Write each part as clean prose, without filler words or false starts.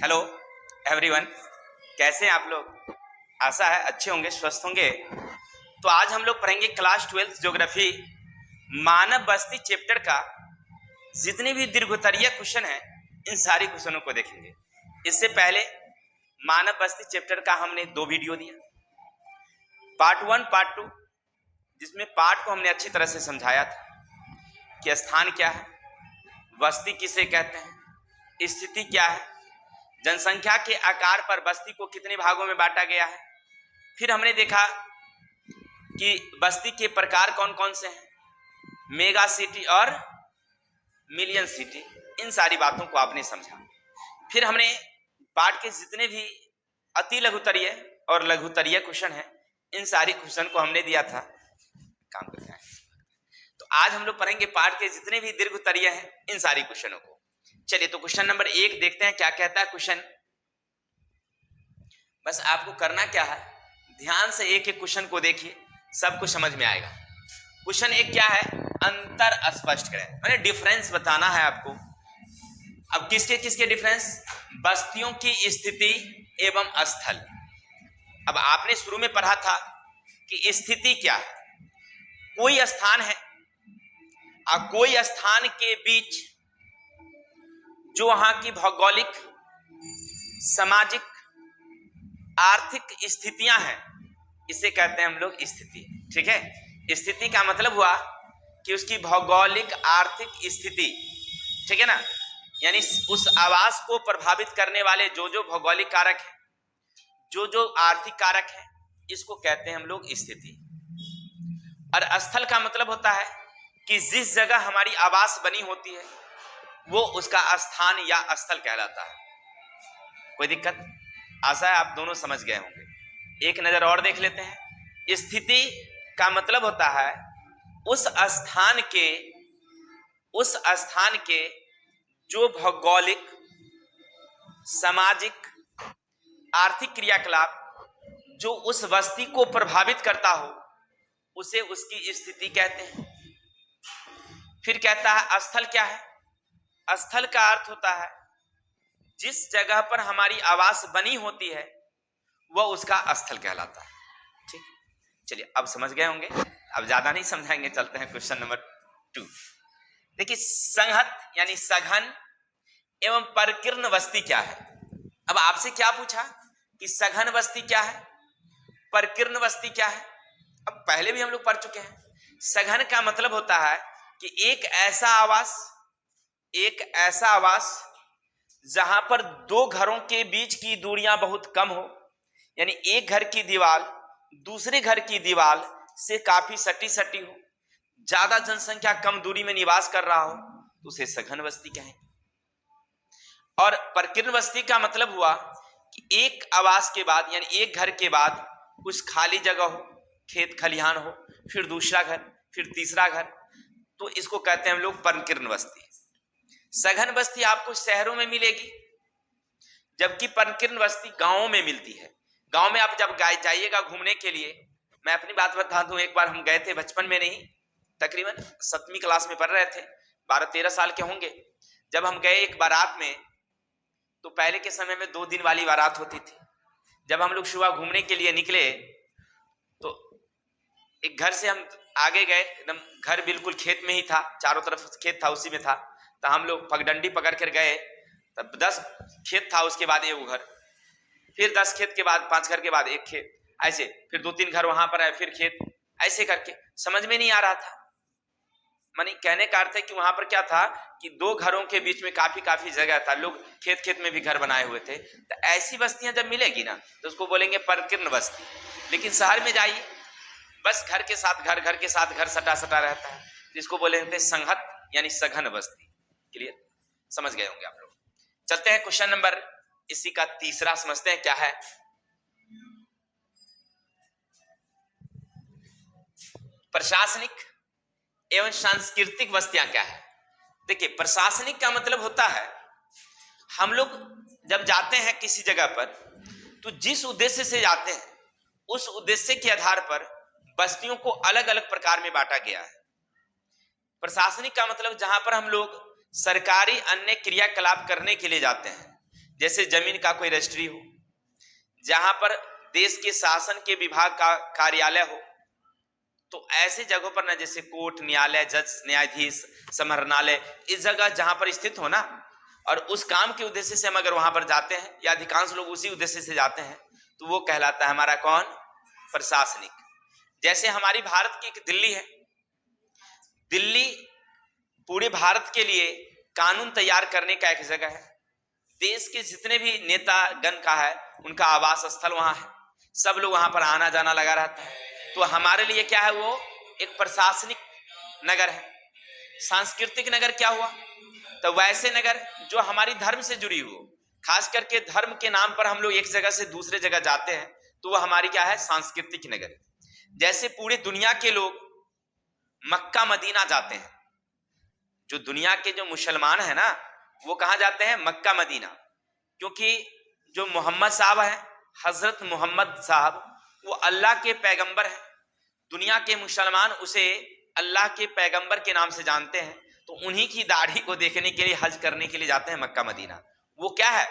Hello everyone, कैसे हैं आप लोग। आशा है अच्छे होंगे, स्वस्थ होंगे। तो आज हम लोग पढ़ेंगे क्लास 12 ज्योग्राफी मानव बस्ती चैप्टर का जितने भी दीर्घोत्तरीय क्वेश्चन हैं इन सारी क्वेश्चनों को देखेंगे। इससे पहले मानव बस्ती चैप्टर का हमने 2 वीडियो दिया, पार्ट 1 पार्ट 2, जिसमें पार्ट को हमने अच्छी तरह से समझाया था कि स्थान क्या है, बस्ती किसे कहते हैं, स्थिति क्या है, जनसंख्या के आकार पर बस्ती को कितने भागों में बांटा गया है। फिर हमने देखा कि बस्ती के प्रकार कौन कौन से हैं, मेगा सिटी और मिलियन सिटी, इन सारी बातों को आपने समझा। फिर हमने पाठ के जितने भी अति लघुतरीय और लघुतरीय क्वेश्चन हैं इन सारी क्वेश्चन को हमने दिया था। काम करते हैं तो आज हम लोग पढ़ेंगे पाठ के जितने भी दीर्घोत्तरीय हैं इन सारी क्वेश्चनों को। चलिए तो क्वेश्चन नंबर 1 देखते हैं क्या कहता है क्वेश्चन। बस आपको करना क्या है, ध्यान से एक एक क्वेश्चन को देखिए, सब कुछ समझ में आएगा। क्वेश्चन 1 क्या है, अंतर स्पष्ट करें, मैंने डिफरेंस बताना है आपको। अब किसके किसके डिफरेंस, बस्तियों की स्थिति एवं स्थल। अब आपने शुरू में पढ़ा था कि स्थिति क्या है, कोई स्थान है और कोई स्थान के बीच जो वहां की भौगोलिक, सामाजिक, आर्थिक स्थितियां हैं, इसे कहते हैं हम लोग स्थिति। ठीक है, स्थिति का मतलब हुआ कि उसकी भौगोलिक आर्थिक स्थिति, ठीक है ना, यानी उस आवास को प्रभावित करने वाले जो जो भौगोलिक कारक है, जो जो आर्थिक कारक है, इसको कहते हैं हम लोग स्थिति। और स्थल का मतलब होता है कि जिस जगह हमारी आवास बनी होती है वो उसका स्थान या स्थल कहलाता है। कोई दिक्कत? आशा है आप दोनों समझ गए होंगे। एक नजर और देख लेते हैं। स्थिति का मतलब होता है उस स्थान के जो भौगोलिक, सामाजिक, आर्थिक क्रियाकलाप जो उस बस्ती को प्रभावित करता हो उसे उसकी स्थिति कहते हैं। फिर कहता है स्थल क्या है, स्थल का अर्थ होता है जिस जगह पर हमारी आवास बनी होती है वह उसका स्थल कहलाता है। ठीक, चलिए अब समझ गए होंगे, अब ज्यादा नहीं समझाएंगे, चलते हैं क्वेश्चन नंबर 2। देखिए, संहत यानी सघन एवं परिकीर्ण बस्ती क्या है। अब आपसे क्या पूछा कि सघन बस्ती क्या है, परिकीर्ण बस्ती क्या है। अब पहले भी हम लोग पढ़ चुके हैं। सघन का मतलब होता है कि एक ऐसा आवास जहां पर 2 घरों के बीच की दूरियां बहुत कम हो, यानी एक घर की दीवार दूसरे घर की दीवार से काफी सटी सटी हो, ज्यादा जनसंख्या कम दूरी में निवास कर रहा हो, तो उसे सघन बस्ती कहें। और परिकीर्ण बस्ती का मतलब हुआ कि एक आवास के बाद, यानी एक घर के बाद कुछ खाली जगह हो, खेत खलिहान हो, फिर दूसरा घर, फिर तीसरा घर, तो इसको कहते हैं हम लोग परिकीर्ण बस्ती। सघन बस्ती आपको शहरों में मिलेगी, जबकि परिकीर्ण बस्ती गांवों में मिलती है। गांव में आप जब जाइएगा घूमने के लिए, मैं अपनी बात बता दूं, एक बार हम गए थे बचपन में, नहीं तकरीबन 7वीं क्लास में पढ़ रहे थे, 12-13 साल के होंगे। जब हम गए एक बारात में, तो पहले के समय में 2 दिन वाली बारात होती थी। जब हम लोग सुबह घूमने के लिए निकले तो एक घर से हम आगे गए, एकदम घर बिल्कुल खेत में ही था, चारों तरफ खेत था, उसी में था। तो हम लोग पगडंडी पकड़ कर गए, तब 10 खेत था, उसके बाद एक घर, फिर 10 खेत के बाद 5 घर के बाद एक खेत, ऐसे फिर 2-3 घर वहां पर है, फिर खेत, ऐसे करके समझ में नहीं आ रहा था। मानी कहने का अर्थ है कि वहां पर क्या था कि 2 घरों के बीच में काफी जगह था, लोग खेत खेत में भी घर बनाए हुए थे। तो ऐसी बस्तियां जब मिलेगी ना तो उसको बोलेंगे परिकीर्ण बस्ती। लेकिन शहर में जाइए, बस घर के साथ घर, घर के साथ घर सटा सटा रहता है, जिसको बोलेंगे संहत यानी सघन बस्ती। क्लियर, समझ गए होंगे आप लोग। चलते हैं क्वेश्चन नंबर इसी का 3 समझते हैं क्या है। प्रशासनिक एवं सांस्कृतिक बस्तियां क्या है। देखिए, प्रशासनिक का मतलब होता है हम लोग जब जाते हैं किसी जगह पर तो जिस उद्देश्य से जाते हैं उस उद्देश्य के आधार पर बस्तियों को अलग अलग प्रकार में बांटा गया है। प्रशासनिक का मतलब जहां पर हम लोग सरकारी अन्य क्रियाकलाप करने के लिए जाते हैं, जैसे जमीन का कोई रजिस्ट्री हो, जहां पर देश के शासन के विभाग का कार्यालय हो, तो ऐसे जगहों पर ना, जैसे कोर्ट, न्यायालय, जज, न्यायाधीश, समाहरणालय, इस जगह जहां पर स्थित हो ना, और उस काम के उद्देश्य से हम अगर वहां पर जाते हैं, या अधिकांश लोग उसी उद्देश्य से जाते हैं, तो वो कहलाता है हमारा कौन? प्रशासनिक। जैसे हमारी भारत की एक दिल्ली है, दिल्ली पूरे भारत के लिए कानून तैयार करने का एक जगह है। देश के जितने भी नेता गण का है, उनका आवास स्थल वहां है, सब लोग वहां पर आना जाना लगा रहता है। तो हमारे लिए क्या है? वो एक प्रशासनिक नगर है। सांस्कृतिक नगर क्या हुआ? तो वैसे नगर जो हमारी धर्म से जुड़ी हो, खास करके धर्म के नाम पर हम लोग एक जगह से दूसरे जगह जाते हैं, तो वह हमारी क्या है? सांस्कृतिक नगर। जैसे पूरी दुनिया के लोग मक्का मदीना जाते हैं, जो दुनिया के जो मुसलमान है ना, वो कहां जाते हैं? Mecca Medina. क्योंकि जो मोहम्मद साहब है, हजरत मोहम्मद साहब, वो अल्लाह के पैगंबर हैं। दुनिया के मुसलमान उसे अल्लाह के पैगंबर के नाम से जानते हैं, तो उन्हीं की दाढ़ी को देखने के लिए, हज करने के लिए जाते हैं मक्का मदीना। वो क्या है?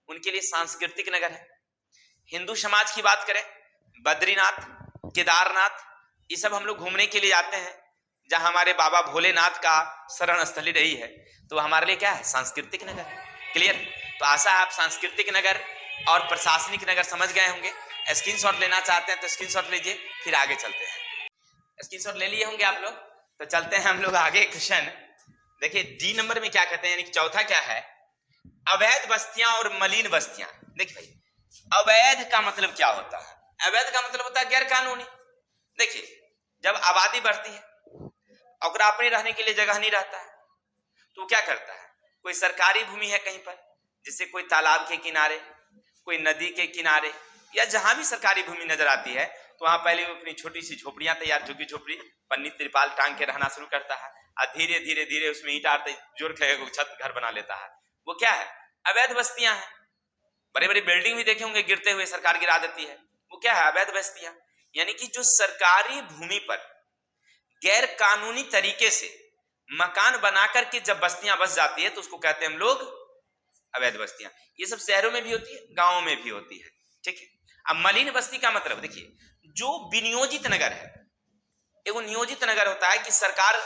उनके लिए सांस्कृतिक नगर है। हिंदू समाज की बात करें, बद्रीनाथ, केदारनाथ, ये सब हम लोग घूमने के लिए जाते हैं, जहां हमारे बाबा भोलेनाथ का शरण स्थली रही है, तो हमारे लिए क्या है? सांस्कृतिक नगर है। क्लियर? तो आशा है आप सांस्कृतिक नगर और प्रशासनिक नगर समझ गए होंगे। स्क्रीनशॉट लेना चाहते हैं तो स्क्रीनशॉट लीजिए, फिर आगे चलते हैं। स्क्रीनशॉट ले लिए होंगे आप लोग, तो चलते हैं हम लोग आगे। क्वेश्चन देखिए, डी नंबर में क्या कहते हैं, यानी कि चौथा क्या है? अवैध बस्तियां और मलिन बस्तियां। देखिए भाई, अवैध का मतलब क्या होता है? अवैध का मतलब होता है गैर कानूनी। देखिए, जब आबादी बढ़ती है और अपने रहने के लिए जगह नहीं रहता है, तो क्या करता है? कोई सरकारी भूमि है कहीं पर, जैसे कोई तालाब के किनारे, कोई नदी के किनारे, या जहां भी सरकारी भूमि नजर आती है, तो वहां पहले वो अपनी छोटी सी झोपड़ियां तैयार, झुग्गी झोपड़ी, पन्नी तिरपाल टांग के रहना शुरू करता है, और धीरे धीरे धीरे उसमें ईंट आते जोड़ के छत घर बना लेता है। वो क्या है? अवैध बस्तियां हैं। बड़े बड़े बिल्डिंग भी देखे होंगे गिरते हुए, सरकार गिरा देती है। वो क्या है? अवैध बस्तियां। यानी कि जो सरकारी भूमि पर गैर कानूनी तरीके से मकान बनाकर के जब बस्तियां बस जाती है, तो उसको कहते हैं हम लोग अवैध बस्तियां। ये सब शहरों में भी होती है, गांवों में भी होती है। ठीक है। अब मलिन बस्ती का मतलब देखिए, जो विनियोजित नगर है, एगो नियोजित नगर होता है कि सरकार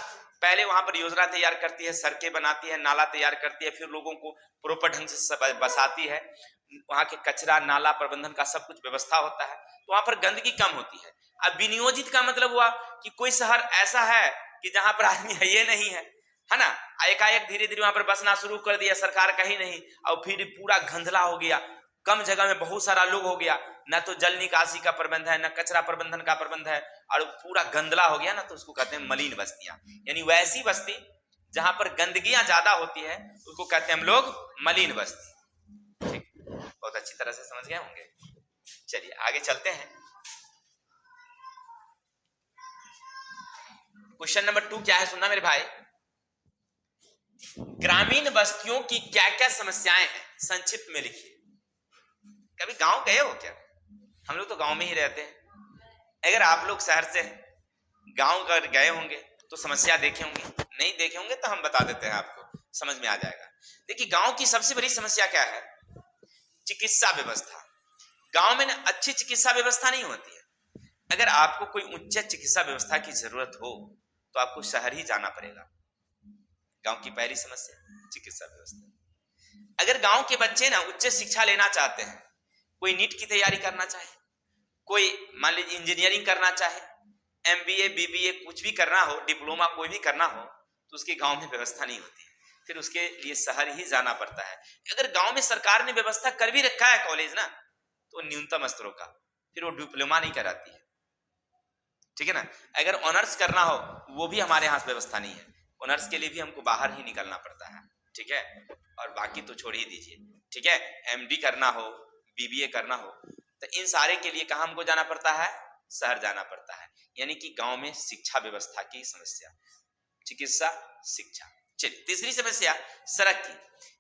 पहले वहां पर योजना तैयार करती है, सड़कें बनाती है, नाला तैयार करती है, फिर लोगों को प्रॉपर ढंग से बसाती है, वहां के कचरा नाला प्रबंधन का सब कुछ व्यवस्था होता है, तो वहां पर गंदगी कम होती है। अब विनियोजित का मतलब हुआ कि कोई शहर ऐसा है कि जहां पर आदमी है ये नहीं है ना, एकाएक धीरे धीरे वहां पर बसना शुरू कर दिया, सरकार कहीं नहीं, और फिर पूरा गंधला हो गया, कम जगह में बहुत सारा लोग हो गया, ना तो जल निकासी का प्रबंध है, ना कचरा प्रबंधन का प्रबंध है, और पूरा गंदला हो गया ना, तो उसको कहते हैं मलिन बस्तियां। यानी वैसी बस्ती जहां पर गंदगियां ज्यादा होती है, उसको कहते हैं हम लोग मलिन बस्ती। ठीक, बहुत अच्छी तरह से समझ गए होंगे। चलिए आगे चलते हैं। क्वेश्चन नंबर 2 क्या है, सुनना मेरे भाई। ग्रामीण बस्तियों की क्या क्या समस्याएं हैं, संक्षिप्त में लिखिए। कभी गांव गए हो क्या? हम लोग तो गांव में ही रहते हैं। अगर आप लोग शहर से गांव अगर गए होंगे तो समस्या देखे होंगे, नहीं देखे होंगे तो हम बता देते हैं, आपको समझ में आ जाएगा। देखिए, गांव की सबसे बड़ी समस्या क्या है? चिकित्सा व्यवस्था। गांव में ना अच्छी चिकित्सा व्यवस्था नहीं होती है। अगर आपको कोई उच्च चिकित्सा व्यवस्था की जरूरत हो, तो आपको शहर ही जाना पड़ेगा। गांव की पहली समस्या चिकित्सा व्यवस्था। अगर गांव के बच्चे ना उच्च शिक्षा लेना चाहते हैं, कोई नीट की तैयारी करना चाहे, कोई मान लीजिए इंजीनियरिंग करना चाहे, एमबीए बीबीए कुछ भी करना हो, डिप्लोमा कोई भी करना हो, तो उसके गांव में व्यवस्था नहीं होती है, फिर उसके लिए शहर ही जाना पड़ता है। अगर गांव में सरकार ने व्यवस्था कर भी रखा है कॉलेज ना, तो न्यूनतम स्तरों का, फिर वो डिप्लोमा नहीं कराती है। ठीक है ना। अगर ऑनर्स करना हो, वो भी हमारे यहाँ व्यवस्था नहीं है, ऑनर्स के लिए भी हमको बाहर ही निकलना पड़ता है। ठीक है, और बाकी तो छोड़ ही दीजिए। ठीक है, एमडी करना हो, बीबीए करना हो, तो इन सारे के लिए कहाँ हमको जाना पड़ता है? शहर जाना पड़ता है। यानी कि गांव में शिक्षा व्यवस्था की समस्या, चिकित्सा, शिक्षा। चलिए तीसरी समस्या सड़क की।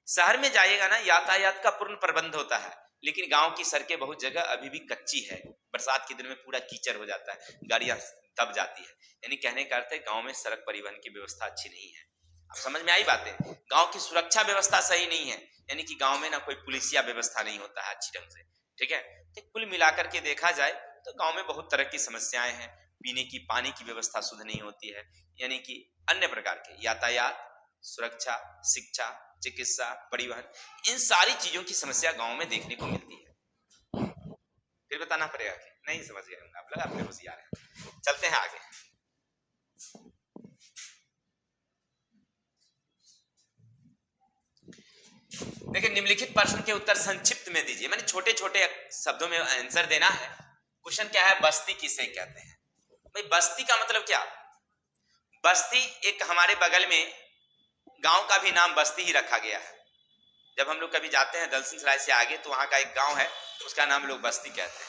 शहर में जाइएगा ना, यातायात का पूर्ण प्रबंध होता है, लेकिन गांव की सड़कें बहुत जगह अभी भी कच्ची है, बरसात के दिन में पूरा कीचड़ हो जाता है, गाड़ियां दब जाती है। यानी कहने का अर्थ है गांव में सड़क परिवहन की व्यवस्था अच्छी नहीं है। अब समझ में आई बातें। गांव की सुरक्षा व्यवस्था सही नहीं है, यानी कि गांव में ना कोई पुलिसिया व्यवस्था नहीं होता है अच्छी ढंग से, ठीक है। तो कुल मिलाकर के देखा जाए तो गांव में बहुत तरह की समस्याएं हैं। पीने की पानी की व्यवस्था शुद्ध नहीं होती है, यानी कि अन्य प्रकार के यातायात, सुरक्षा, शिक्षा, चिकित्सा, परिवहन, इन सारी चीजों की समस्या गांव में देखने को मिलती है। फिर बताना पड़ेगा कि नहीं समझ गए होंगे आप लोग, अपने होशियार हैं। चलते हैं आगे। देखिए, निम्नलिखित प्रश्न के उत्तर संक्षिप्त में दीजिए, मैंने छोटे छोटे शब्दों में आंसर देना है। क्वेश्चन क्या है, बस्ती किसे कहते हैं? भाई बस्ती का मतलब क्या? बस्ती एक हमारे बगल में गांव का भी नाम बस्ती ही रखा गया है। जब हम लोग कभी जाते हैं दलसिंह सराय से आगे तो वहां का एक गांव है, उसका नाम लोग बस्ती कहते हैं,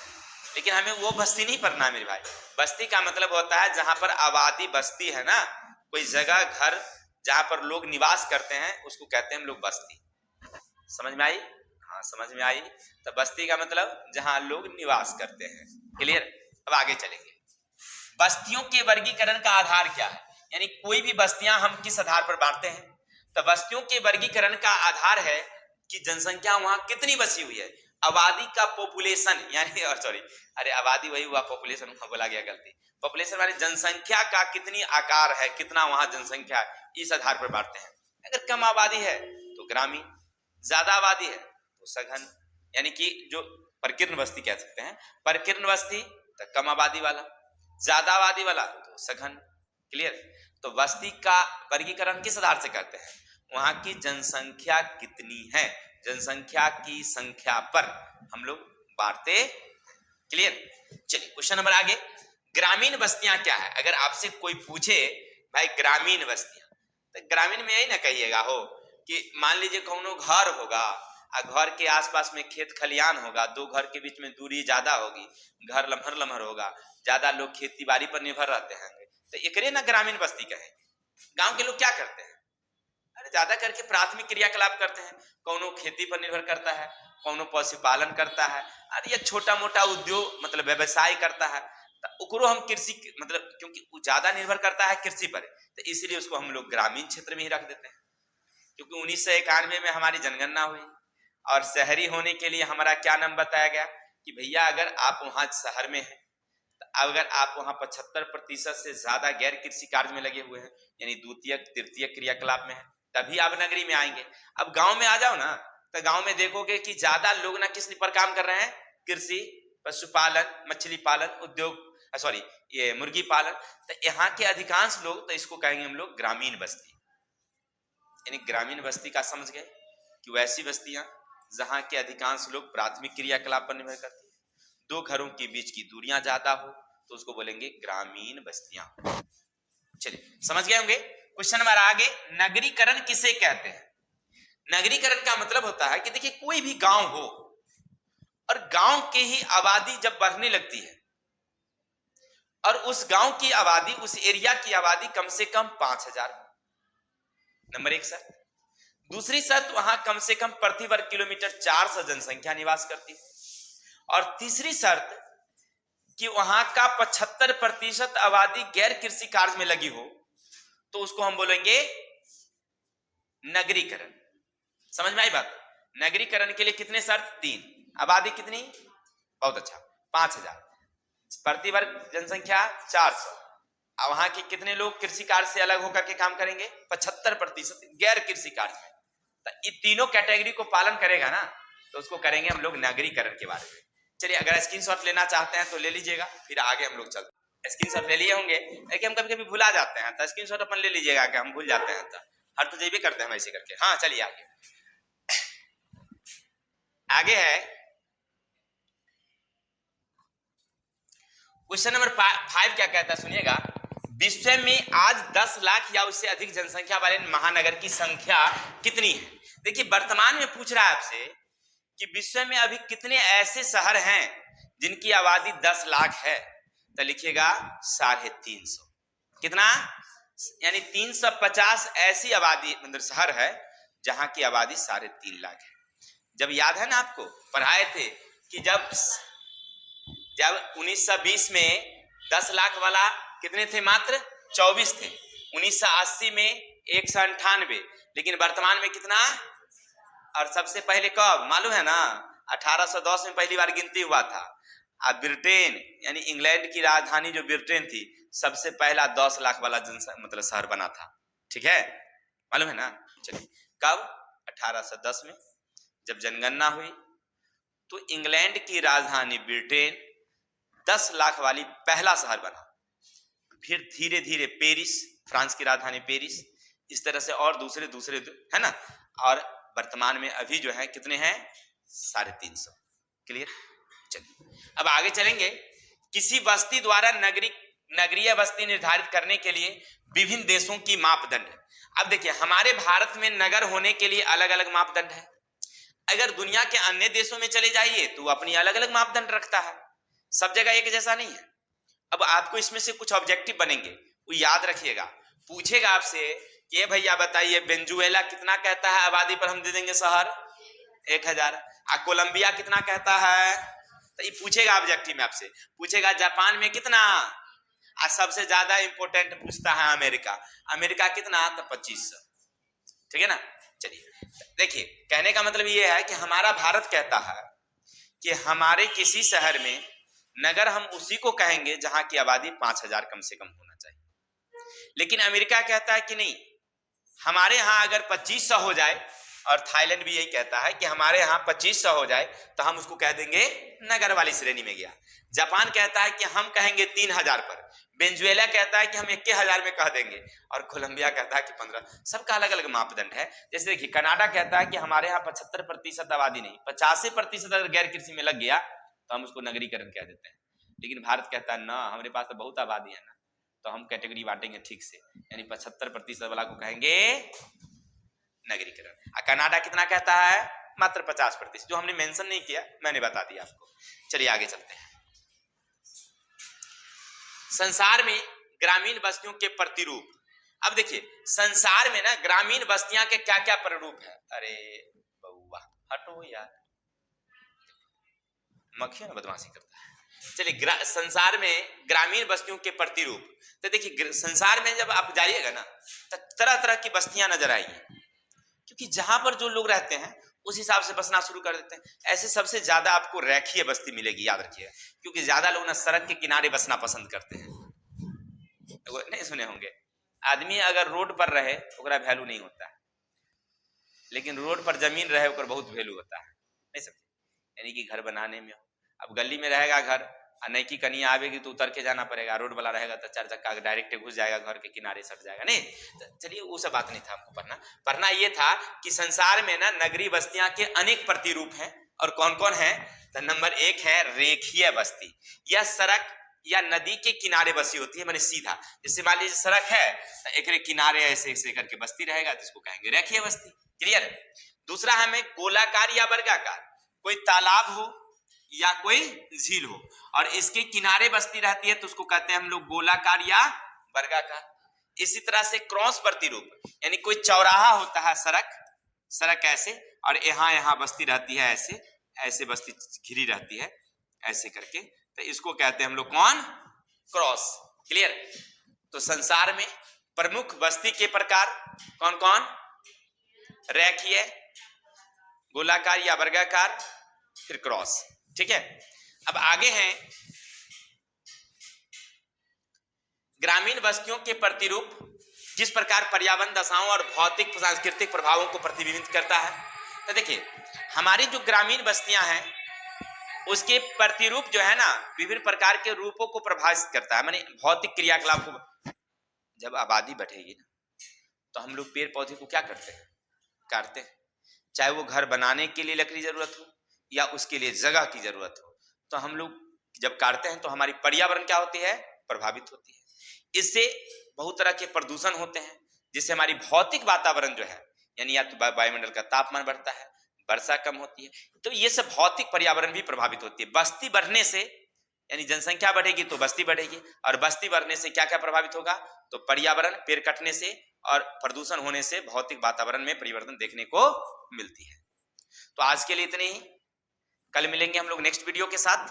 लेकिन हमें वो बस्ती नहीं पढ़ना मेरे भाई। बस्ती का मतलब होता है जहां पर आबादी बस्ती है ना, कोई जगह घर जहां पर लोग निवास करते हैं उसको कहते हैं हम लोग बस्ती। समझ में आई? हाँ समझ में आई। तो बस्ती का मतलब जहां लोग निवास करते हैं। क्लियर? अब आगे चलेंगे। बस्तियों के वर्गीकरण का आधार क्या है, यानी कोई भी बस्तियां हम किस आधार पर बांटते हैं? तो बस्तियों के वर्गीकरण का आधार है कि जनसंख्या वहां कितनी बसी हुई है, आबादी का पॉपुलेशन, यानी और सॉरी, अरे आबादी वही हुआ, पॉपुलेशन वहां बोला गया, गलती। पॉपुलेशन वाली जनसंख्या का कितनी आकार है, कितना वहां जनसंख्या है, इस आधार पर बांटते हैं। अगर कम आबादी है तो ग्रामीण, ज्यादा आबादी है तो सघन, यानी कि जो प्रकीर्ण बस्ती कह सकते हैं। प्रकीर्ण बस्ती तो कम आबादी वाला, ज्यादा आबादी वाला तो सघन। क्लियर? तो बस्ती का वर्गीकरण किस आधार से करते हैं? वहां की जनसंख्या कितनी है, जनसंख्या की संख्या पर हम लोग बांटते। क्लियर? चलिए क्वेश्चन नंबर आगे। ग्रामीण बस्तियां क्या है? अगर आपसे कोई पूछे भाई ग्रामीण बस्तियां, तो ग्रामीण में यही ना कहिएगा हो कि मान लीजिए कोनो घर होगा और घर के आसपास में खेत खलियान होगा, दो घर के बीच में दूरी ज्यादा होगी, घर लम्हर लम्हर होगा, ज्यादा लोग खेती बाड़ी पर निर्भर रहते हैं, तो एकरे ना ग्रामीण बस्ती कहें। गांव के लोग क्या करते हैं? अरे ज्यादा करके प्राथमिक क्रियाकलाप करते हैं, कोनो खेती पर निर्भर करता है, कोनो पशुपालन करता है, अरे ये छोटा मोटा उद्योग मतलब व्यवसाय करता है, तो ओकरो हम कृषि मतलब, क्योंकि वो ज्यादा निर्भर करता है कृषि पर, तो इसलिए उसको हम लोग ग्रामीण क्षेत्र में ही रख देते हैं। क्योंकि 1991 में हमारी जनगणना हुई और शहरी होने के लिए हमारा क्या नाम बताया गया कि भैया अगर आप वहां शहर में हैं, अगर आप वहां 75% से ज्यादा गैर कृषि कार्य में लगे हुए हैं, यानी द्वितीय तृतीय क्रियाकलाप में है, तभी आप नगरी में आएंगे। अब गांव में आ जाओ ना, तो गांव में देखोगे कि ज्यादा लोग ना किस पर काम कर रहे हैं, कृषि, पशुपालन, मछली पालन, उद्योग, सॉरी ये मुर्गी पालन। तो यहाँ के अधिकांश लोग, तो इसको कहेंगे हम लोग ग्रामीण बस्ती। यानी ग्रामीण बस्ती का समझ गए कि वैसी बस्तियां जहां के अधिकांश लोग प्राथमिक क्रियाकलाप पर निर्भर करती है, दो घरों के बीच की दूरियां ज्यादा हो तो उसको बोलेंगे ग्रामीण बस्तियां। चलिए समझ गए होंगे। क्वेश्चन नंबर आगे, नगरीकरण किसे कहते हैं? नगरीकरण का मतलब होता है कि देखिए कोई भी गांव हो और गांव के ही आबादी जब बढ़ने लगती है और उस गांव की आबादी, उस एरिया की आबादी कम से कम 5000 हो, नंबर एक शर्त। दूसरी शर्त, वहां कम से कम प्रति वर्ग किलोमीटर 400 जनसंख्या निवास करती है। और तीसरी शर्त कि वहां का 75% आबादी गैर कृषि कार्य में लगी हो, तो उसको हम बोलेंगे नगरीकरण। समझ में आई बात? नगरीकरण के लिए कितने शर्त? 3। आबादी कितनी? बहुत अच्छा, 5000, प्रति वर्ग जनसंख्या 400, वहां के कितने लोग कृषि कार्य से अलग होकर के काम करेंगे? 75% गैर कृषि कार्य में। तो ये तीनों कैटेगरी को पालन करेगा ना, तो उसको करेंगे हम लोग नगरीकरण के बारे में। चलिए अगर स्क्रीनशॉट लेना चाहते हैं तो ले लीजिएगा, फिर आगे हम लोग चलते हैं। स्क्रीनशॉट ले लिए होंगे, लेकिन हम कभी कभी भुला जाते हैं, तो स्क्रीनशॉट अपन ले लीजिएगा कि हम भूल जाते हैं, तो हर तो भी करते हैं हम ऐसे करके। हाँ चलिए आगे। आगे है क्वेश्चन नंबर 5 क्या कहता है सुनिएगा। विश्व में आज 10 लाख या उससे अधिक जनसंख्या वाले महानगर की संख्या कितनी है? देखिए वर्तमान में पूछ रहा है आपसे कि विश्व में अभी कितने ऐसे शहर हैं जिनकी आबादी 10 लाख है, तो लिखिएगा 350। कितना? यानी 350 ऐसी आबादी मतलब शहर है जहां की आबादी 3.5 लाख है। जब याद है ना, आपको पढ़ाए थे कि जब 1920 में 10 लाख वाला कितने थे? मात्र 24 थे। 1980 में 198, लेकिन वर्तमान में कितना? और सबसे पहले कब मालूम है ना? 1810 में पहली बार गिनती हुआ था। अब ब्रिटेन यानी इंग्लैंड की राजधानी जो ब्रिटेन थी, सबसे पहला 10 लाख वाला मतलब शहर बना था। ठीक है, मालूम है ना? चलिए, कब? 1810 में जब जनगणना हुई तो इंग्लैंड की राजधानी ब्रिटेन 10 लाख वाली पहला शहर बना। फिर धीरे धीरे पेरिस, फ्रांस की राजधानी पेरिस, इस तरह से और दूसरे दूसरे है ना। और वर्तमान में अभी जो है कितने हैं? 350। क्लियर? चलिए अब आगे चलेंगे। किसी बस्ती द्वारा नगरीय बस्ती निर्धारित करने के लिए विभिन्न देशों की मापदंड है। अब देखिए, हमारे भारत में नगर होने के लिए अलग अलग मापदंड है। अगर दुनिया के अन्य देशों में चले जाइए तो अपनी अलग अलग मापदंड रखता है, सब जगह एक जैसा नहीं है। अब आपको इसमें से कुछ ऑब्जेक्टिव बनेंगे, वो याद रखिएगा। पूछेगा आपसे कि भैया बताइए वेनेजुएला कितना कहता है आबादी पर हम दे देंगे शहर? 1000। कोलंबिया कितना कहता है? तो ये पूछेगा ऑब्जेक्टिव में आपसे। पूछेगा जापान में कितना? सबसे ज्यादा इंपोर्टेंट पूछता है अमेरिका कितना? तो 2500। ठीक है ना? चलिए देखिए, कहने का मतलब ये है कि हमारा भारत कहता है कि हमारे किसी शहर में नगर हम उसी को कहेंगे जहां की आबादी 5000 कम से कम होना चाहिए। लेकिन अमेरिका कहता है कि नहीं, हमारे यहां अगर 2500 हो जाए, और थाईलैंड भी यही कहता है कि हमारे यहां 2500 हो जाए तो हम उसको कह देंगे नगर वाली श्रेणी में गया। जापान कहता है कि हम कहेंगे 3000 पर, वेनेजुएला कहता है कि हम 1000 में कह देंगे, और कोलंबिया कहता है कि 15। सबका अलग अलग मापदंड है। जैसे देखिए, कनाडा कहता है कि हमारे यहाँ 75% आबादी नहीं, 85% अगर गैर कृषि में लग गया तो हम उसको नगरीकरण कह देते हैं। लेकिन भारत कहता है ना, हमारे पास तो बहुत आबादी है ना, तो हम कैटेगरी बांटेंगे ठीक से, यानी 75% वाला को कहेंगे नगरीकरण। कनाडा कितना कहता है? मात्र 50%, जो हमने मेंशन नहीं किया, मैंने बता दिया आपको। चलिए आगे चलते हैं। संसार में ग्रामीण बस्तियों के प्रतिरूप। अब देखिए, संसार में ना ग्रामीण बस्तियां के क्या क्या प्ररूप है? अरे बउआ हटो यार, मक्खियां ना बदमाशी करता है। चलिए, संसार में ग्रामीण बस्तियों के प्रतिरूप। तो देखिए, संसार में जब आप जाइएगा ना तो तरह तरह की बस्तियां नजर आएंगी, क्योंकि जहां पर जो लोग रहते हैं उस हिसाब से बसना शुरू कर देते हैं। ऐसे सबसे ज्यादा आपको रेखीय बस्ती मिलेगी, याद रखिएगा, क्योंकि ज्यादा लोग ना सड़क के किनारे बसना पसंद करते हैं। नहीं सुने होंगे, आदमी अगर रोड पर रहे ओकरा वैल्यू नहीं होता है, लेकिन रोड पर जमीन रहे ओकर बहुत वैल्यू होता है। नहीं समझे? यानी कि घर बनाने में हो, अब गली में रहेगा घर, नई की कनिया आवेगी तो उतर के जाना पड़ेगा, रोड वाला रहेगा तो 4 चक्का डायरेक्ट घुस जाएगा, घर के किनारे सट जाएगा। नहीं, चलिए वो सब बात नहीं था हमको पढ़ना ये था कि संसार में ना नगरीय बस्तियां के अनेक प्रतिरूप हैं। और कौन कौन है? तो नंबर 1 है रेखीय बस्ती। यह सड़क या नदी के किनारे बसी होती है, माने सीधा। जैसे मान लीजिए सड़क है तो एक किनारे ऐसे ऐसे करके बस्ती रहेगा, जिसको कहेंगे रेखीय बस्ती। क्लियर? दूसरा हमें गोलाकार या वर्गाकार, कोई तालाब हो या कोई झील हो और इसके किनारे बस्ती रहती है तो उसको कहते हैं हम लोग गोलाकार या वर्गाकार। इसी तरह से क्रॉस प्रतिरूप, यानी कोई चौराहा होता है, सड़क ऐसे, और यहाँ बस्ती रहती है ऐसे, ऐसे बस्ती घिरी रहती है ऐसे करके, तो इसको कहते हैं हम लोग कौन? क्रॉस। क्लियर? तो संसार में प्रमुख बस्ती के प्रकार कौन कौन? रेखीय, गोलाकार या वर्गाकार, फिर क्रॉस। ठीक है, अब आगे हैं ग्रामीण बस्तियों के प्रतिरूप किस प्रकार पर्यावरण दशाओं और भौतिक सांस्कृतिक प्रभावों को प्रतिबिंबित करता है। तो देखिए, हमारी जो ग्रामीण बस्तियां हैं उसके प्रतिरूप जो है ना विभिन्न प्रकार के रूपों को प्रभावित करता है, माने भौतिक क्रियाकलाप को। जब आबादी बढ़ेगी ना तो हम लोग पेड़ पौधे को क्या करते हैं? काटते हैं, चाहे वो घर बनाने के लिए लकड़ी जरूरत हो या उसके लिए जगह की जरूरत हो। तो हम लोग जब काटते हैं तो हमारी पर्यावरण क्या होती है? प्रभावित होती है। इससे बहुत तरह के प्रदूषण होते हैं, जिससे हमारी भौतिक वातावरण जो है, यानी या तो वायुमंडल का तापमान बढ़ता है, वर्षा कम होती है, तो ये सब भौतिक पर्यावरण भी प्रभावित होती है। बस्ती बढ़ने से, यानी जनसंख्या बढ़ेगी तो बस्ती बढ़ेगी, और बस्ती बढ़ने से क्या क्या प्रभावित होगा? तो पर्यावरण, पेड़ कटने से और प्रदूषण होने से भौतिक वातावरण में परिवर्तन देखने को मिलती है। तो आज के लिए इतने ही, कल मिलेंगे हम लोग नेक्स्ट वीडियो के साथ,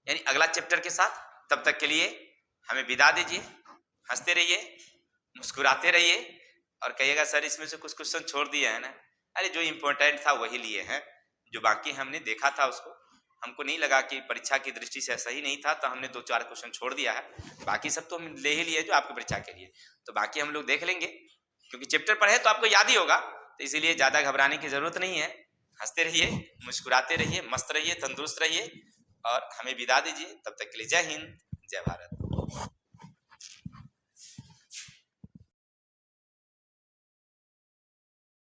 यानी अगला चैप्टर के साथ। तब तक के लिए हमें विदा दीजिए। हंसते रहिए, मुस्कुराते रहिए, और कहिएगा सर इसमें से कुछ क्वेश्चन छोड़ दिया है ना। अरे जो इम्पोर्टेंट था वही लिए हैं, जो बाकी हमने देखा था उसको हमको नहीं लगा कि परीक्षा की दृष्टि से सही नहीं था, तो हमने 2-4 क्वेश्चन छोड़ दिया है। बाकी सब तो हम ले ही लिए जो आपकी परीक्षा के लिए, तो बाकी हम लोग देख लेंगे, क्योंकि चैप्टर पढ़े तो आपको याद ही होगा, तो इसीलिए ज़्यादा घबराने की ज़रूरत नहीं है। हंसते रहिए, मुस्कुराते रहिए, मस्त रहिए, तंदुरुस्त रहिए और हमें विदा दीजिए। तब तक के लिए जय हिंद, जय भारत।